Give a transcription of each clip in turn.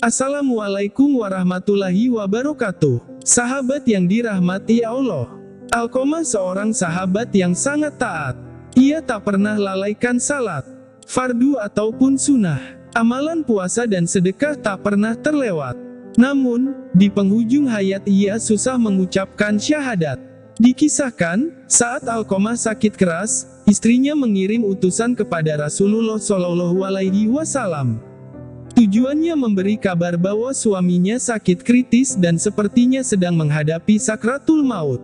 Assalamualaikum warahmatullahi wabarakatuh. Sahabat yang dirahmati Allah, Alqamah seorang sahabat yang sangat taat. Ia tak pernah lalaikan salat, fardu ataupun sunnah. Amalan puasa dan sedekah tak pernah terlewat. Namun, di penghujung hayat ia susah mengucapkan syahadat. Dikisahkan, saat Alqamah sakit keras, istrinya mengirim utusan kepada Rasulullah SAW. Tujuannya memberi kabar bahwa suaminya sakit kritis dan sepertinya sedang menghadapi sakratul maut.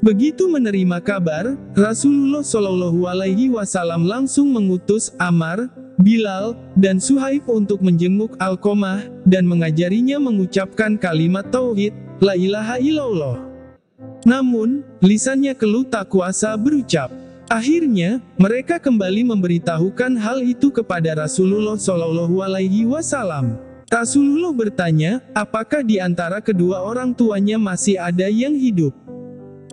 Begitu menerima kabar, Rasulullah SAW langsung mengutus Ammar, Bilal, dan Suhaib untuk menjenguk Alqamah, dan mengajarinya mengucapkan kalimat tauhid, la ilaha illallah. Namun, lisannya keluh tak kuasa berucap. Akhirnya, mereka kembali memberitahukan hal itu kepada Rasulullah SAW. Rasulullah bertanya, apakah di antara kedua orang tuanya masih ada yang hidup?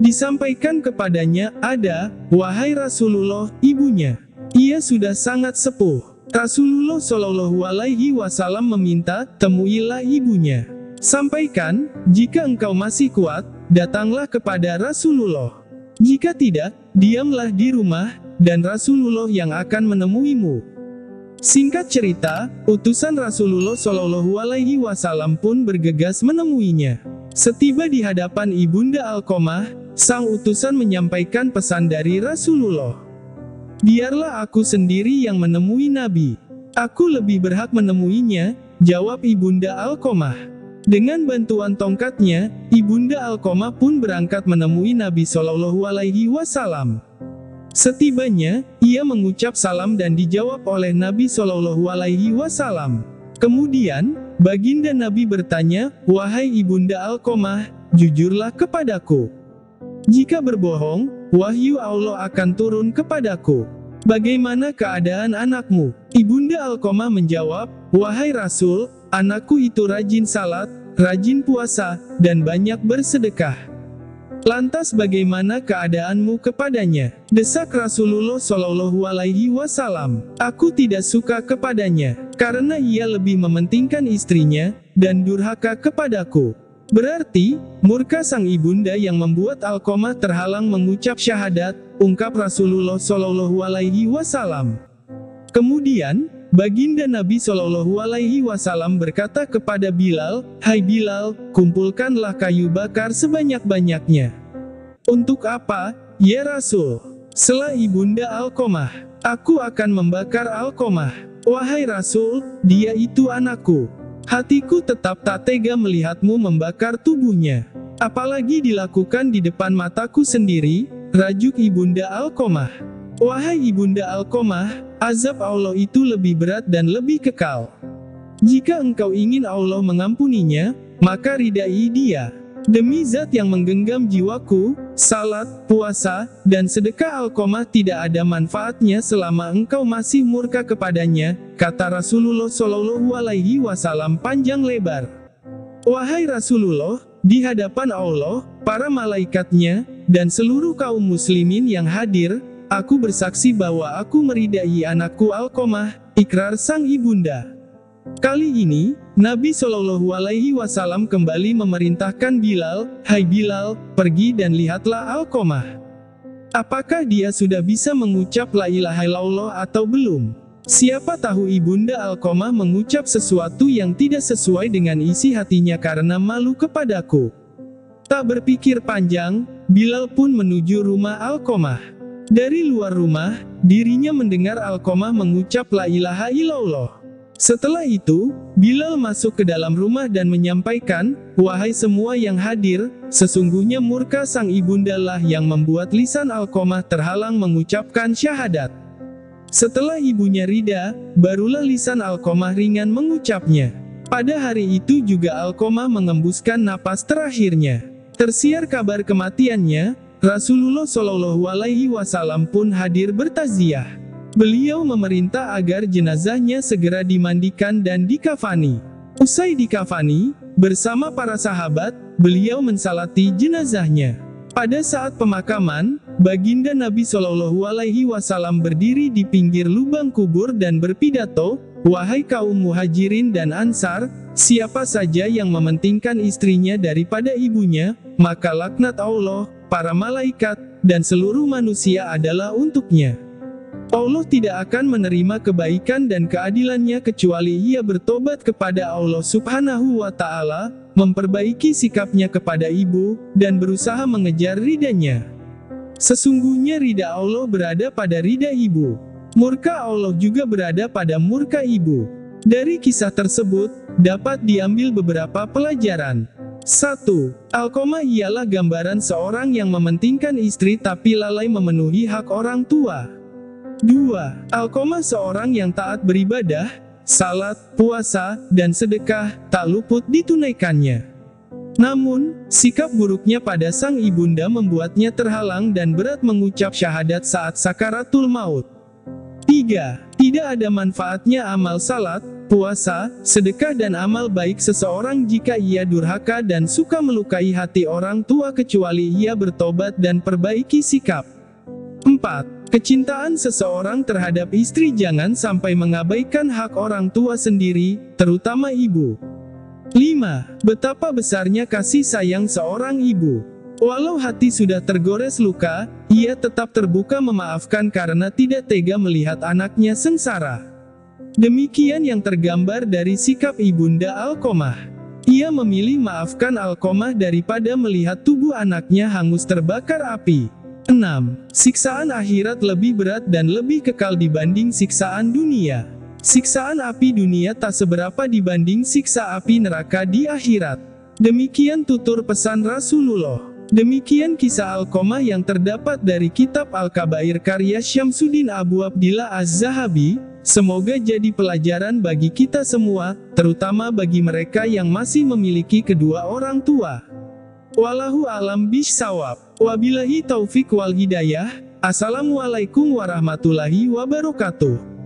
Disampaikan kepadanya, ada, wahai Rasulullah, ibunya. Ia sudah sangat sepuh. Rasulullah SAW meminta, temuilah ibunya. Sampaikan, jika engkau masih kuat, datanglah kepada Rasulullah. Jika tidak, diamlah di rumah, dan Rasulullah yang akan menemuimu. Singkat cerita, utusan Rasulullah SAW pun bergegas menemuinya. Setiba di hadapan ibunda Alqamah, sang utusan menyampaikan pesan dari Rasulullah. Biarlah aku sendiri yang menemui Nabi. Aku lebih berhak menemuinya, jawab ibunda Alqamah. Dengan bantuan tongkatnya, ibunda Alqamah pun berangkat menemui Nabi SAW. Setibanya, ia mengucap salam dan dijawab oleh Nabi SAW. Kemudian, baginda Nabi bertanya, wahai ibunda Alqamah, jujurlah kepadaku. Jika berbohong, wahyu Allah akan turun kepadaku. Bagaimana keadaan anakmu? Ibunda Alqamah menjawab, wahai Rasul, anakku itu rajin salat, rajin puasa, dan banyak bersedekah. Lantas bagaimana keadaanmu kepadanya? Desak Rasulullah SAW. Aku tidak suka kepadanya, karena ia lebih mementingkan istrinya, dan durhaka kepadaku. Berarti, murka sang ibunda yang membuat Alqamah terhalang mengucap syahadat, ungkap Rasulullah SAW. Kemudian, baginda Nabi SAW berkata kepada Bilal, hai Bilal, kumpulkanlah kayu bakar sebanyak-banyaknya. Untuk apa, ya Rasul? Sela ibunda Alqamah, aku akan membakar Alqamah. Wahai Rasul, dia itu anakku. Hatiku tetap tak tega melihatmu membakar tubuhnya. Apalagi dilakukan di depan mataku sendiri, rajuk ibunda Alqamah. Wahai ibunda Alqamah, azab Allah itu lebih berat dan lebih kekal. Jika engkau ingin Allah mengampuninya, maka ridai dia. Demi zat yang menggenggam jiwaku, salat, puasa, dan sedekah Alqamah tidak ada manfaatnya selama engkau masih murka kepadanya, kata Rasulullah SAW panjang lebar. Wahai Rasulullah, di hadapan Allah, para malaikatnya, dan seluruh kaum muslimin yang hadir, aku bersaksi bahwa aku meridai anakku Alqamah, ikrar sang ibunda. Kali ini, Nabi SAW kembali memerintahkan Bilal, hai Bilal, pergi dan lihatlah Alqamah. Apakah dia sudah bisa mengucap la ilaha illallah atau belum? Siapa tahu ibunda Alqamah mengucap sesuatu yang tidak sesuai dengan isi hatinya karena malu kepadaku. Tak berpikir panjang, Bilal pun menuju rumah Alqamah. Dari luar rumah, dirinya mendengar Alqamah mengucap la ilaha illallah. Setelah itu, Bilal masuk ke dalam rumah dan menyampaikan, wahai semua yang hadir, sesungguhnya murka sang ibunda lah yang membuat lisan Alqamah terhalang mengucapkan syahadat. Setelah ibunya rida, barulah lisan Alqamah ringan mengucapnya. Pada hari itu juga Alqamah mengembuskan napas terakhirnya. Tersiar kabar kematiannya, Rasulullah SAW pun hadir bertaziah. Beliau memerintah agar jenazahnya segera dimandikan dan dikafani. Usai dikafani, bersama para sahabat, beliau mensalati jenazahnya. Pada saat pemakaman, baginda Nabi SAW berdiri di pinggir lubang kubur dan berpidato, wahai kaum muhajirin dan ansar, Siapa saja yang mementingkan istrinya daripada ibunya, maka laknat Allah, para malaikat, dan seluruh manusia adalah untuknya. Allah tidak akan menerima kebaikan dan keadilannya kecuali ia bertobat kepada Allah Subhanahu wa Ta'ala, memperbaiki sikapnya kepada ibu, dan berusaha mengejar ridanya. Sesungguhnya ridha Allah berada pada ridha ibu. Murka Allah juga berada pada murka ibu. Dari kisah tersebut, dapat diambil beberapa pelajaran. 1. Alqamah ialah gambaran seorang yang mementingkan istri tapi lalai memenuhi hak orang tua. 2. Alqamah seorang yang taat beribadah, salat, puasa, dan sedekah, tak luput ditunaikannya. Namun, sikap buruknya pada sang ibunda membuatnya terhalang dan berat mengucap syahadat saat sakaratul maut. 3. Tidak ada manfaatnya amal salat, puasa, sedekah dan amal baik seseorang jika ia durhaka dan suka melukai hati orang tua kecuali ia bertobat dan perbaiki sikap. 4. Kecintaan seseorang terhadap istri jangan sampai mengabaikan hak orang tua sendiri, terutama ibu. 5. Betapa besarnya kasih sayang seorang ibu. Walau hati sudah tergores luka, ia tetap terbuka memaafkan karena tidak tega melihat anaknya sengsara. Demikian yang tergambar dari sikap ibunda Alqamah. Ia memilih maafkan Alqamah daripada melihat tubuh anaknya hangus terbakar api. 6. Siksaan akhirat lebih berat dan lebih kekal dibanding siksaan dunia. Siksaan api dunia tak seberapa dibanding siksa api neraka di akhirat. Demikian tutur pesan Rasulullah. Demikian kisah Alqamah yang terdapat dari kitab Al-Kabair karya Syamsuddin Abu Abdillah Az-Zahabi. Semoga jadi pelajaran bagi kita semua, terutama bagi mereka yang masih memiliki kedua orang tua. Wallahu a'lam bishawab. Wabillahi taufik wal hidayah. Assalamualaikum warahmatullahi wabarakatuh.